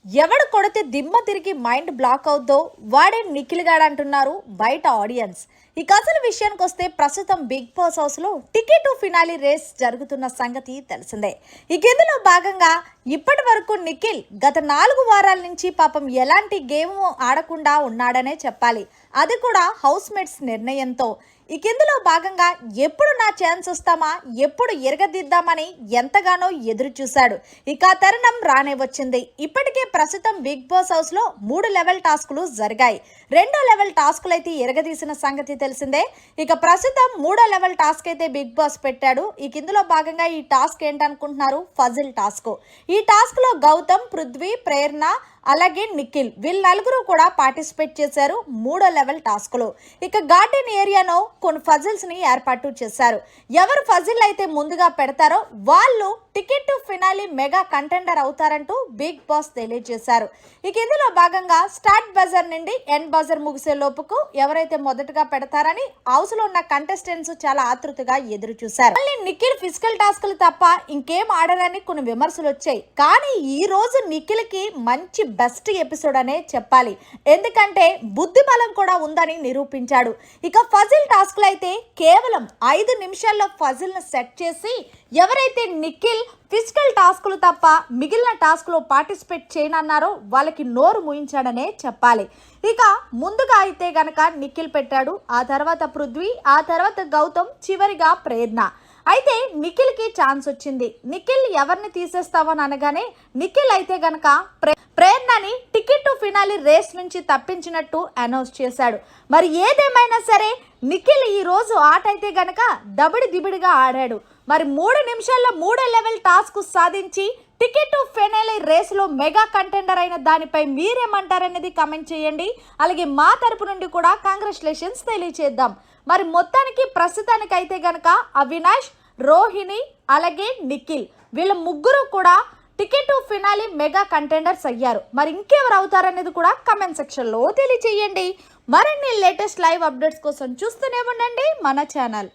ఎవడు కొడితే దిమ్మ తిరిగి మైండ్ బ్లాక్ అవుద్దో వాడే నిఖిల్ గాడు అంటున్నారు బయట ఆడియన్స్. ఇక అసలు విషయానికి వస్తే ప్రస్తుతం బిగ్ బాస్ హౌస్ లో టికెట్ ఫినాలి రేస్ జరుగుతున్న సంగతి తెలిసిందే. ఇక ఇందులో భాగంగా ఇప్పటి వరకు నిఖిల్ గత 4 వారాల నుంచి పాపం ఎలాంటి గేమ్ ఆడకుండా ఉన్నాడనే చెప్పాలి. అది కూడా హౌస్ మేట్స్ నిర్ణయంతో. ఇక ఇందులో భాగంగా ఎప్పుడు నా ఛాన్స్ వస్తామా, ఎప్పుడు ఎరగదిద్దామని ఎంతగానో ఎదురు చూశాడు. ఇక తరుణం రానే వచ్చింది. ఇప్పటికే ప్రస్తుతం బిగ్ బాస్ హౌస్ లో 3 లెవెల్ టాస్కులు జరిగాయి. 2వ లెవెల్ టాస్కులు అయితే ఎరగదీసిన సంగతి తెలిసిందే. ఇక ప్రస్తుతం 3వ లెవెల్ టాస్క్ అయితే బిగ్ బాస్ పెట్టాడు. ఇక ఇందులో భాగంగా ఈ టాస్క్ ఏంటనుకుంటున్నారు? ఫజిల్ టాస్క్. ఈ టాస్క్ లో గౌతమ్, పృథ్వీ, ప్రేరణ అలాగే నిఖిల్ వీళ్ళ నలుగురు కూడా పార్టిసిపేట్ చేశారు 3వ లెవెల్ టాస్క్లో. ఇక గార్డెన్ ఏరియాలో కొన్ని ఫజిల్స్ ని ఏర్పాటు చేశారు. ఎవరు ఫజిల్ అయితే ముందుగా పెడతారో వాళ్ళు ticket to finale mega contender అవుతారంటూ బిగ్ బాస్ తెలియజేశారు. ఇక ఇందులో భాగంగా స్టార్ట్ బజర్ నుండి ఎండ్ బజర్ ముగిసే లోపుకు ఎవరైతే మొదటగా పెడతారని హౌస్ లో ఉన్న కంటెస్టెంట్స్ చాలా ఆతృతగా ఎదురు చూశారు. మళ్ళీ నిఖిల్ ఫిజికల్ టాస్క్లు తప్ప ఇంకేం ఆడరని కొన్ని విమర్శలు వచ్చాయి. కానీ ఈ రోజు నిఖిల్ కి మంచి బెస్ట్ ఎపిసోడ్ అనే చెప్పాలి. ఎందుకంటే బుద్ధి బలం కూడా ఉందని నిరూపించాడు. ఇక ఫజిల్ టాస్క్లు అయితే కేవలం 5 నిమిషాల్లో ఫజిల్ ను సెట్ చేసి ఎవరైతే నిఖిల్ ఫిజికల్ టాస్కులు తప్ప మిగిలిన టాస్క్లో పార్టిసిపేట్ చేయనన్నారో వాళ్ళకి నోరు మూయించాడనే చెప్పాలి. ఇక ముందుగా అయితే గనక నిఖిల్ పెట్టాడు, ఆ తర్వాత పృథ్వీ, ఆ తర్వాత గౌతమ్, చివరిగా ప్రేరణ. అయితే నిఖిల్ కి ఛాన్స్ వచ్చింది. నిఖిల్ ఎవరిని తీసేస్తావని అనగానే నిఖిల్ అయితే గనక ప్రేరణని టికెట్ టు ఫినాలి రేస్ నుంచి తప్పించినట్టు అనౌన్స్ చేశాడు. మరి ఏదేమైనా సరే నిఖిల్ ఈ రోజు ఆట అయితే గనక దబిడి దిబిడిగా ఆడాడు. మరి 3 నిమిషాల్లో 3వ లెవెల్ టాస్క్ సాధించి టికెట్ టు ఫినాలి రేస్లో మెగా కంటెండర్ అయిన దానిపై మీరేమంటారనేది కమెంట్ చేయండి. అలాగే మా తరపు నుండి కూడా కంగ్రాచులేషన్స్ తెలియజేద్దాం. మరి మొత్తానికి ప్రస్తుతానికి అయితే గనక అవినాష్, రోహిణి అలాగే నిఖిల్ వీళ్ళ ముగ్గురు కూడా ticket to finale mega contenders అయ్యారు. మరి ఇంకెవరు అవుతారనేది కూడా కమెంట్ సెక్షన్లో తెలియజేయండి. మరిన్ని లేటెస్ట్ లైవ్ అప్డేట్స్ కోసం చూస్తూనే ఉండండి మన ఛానల్.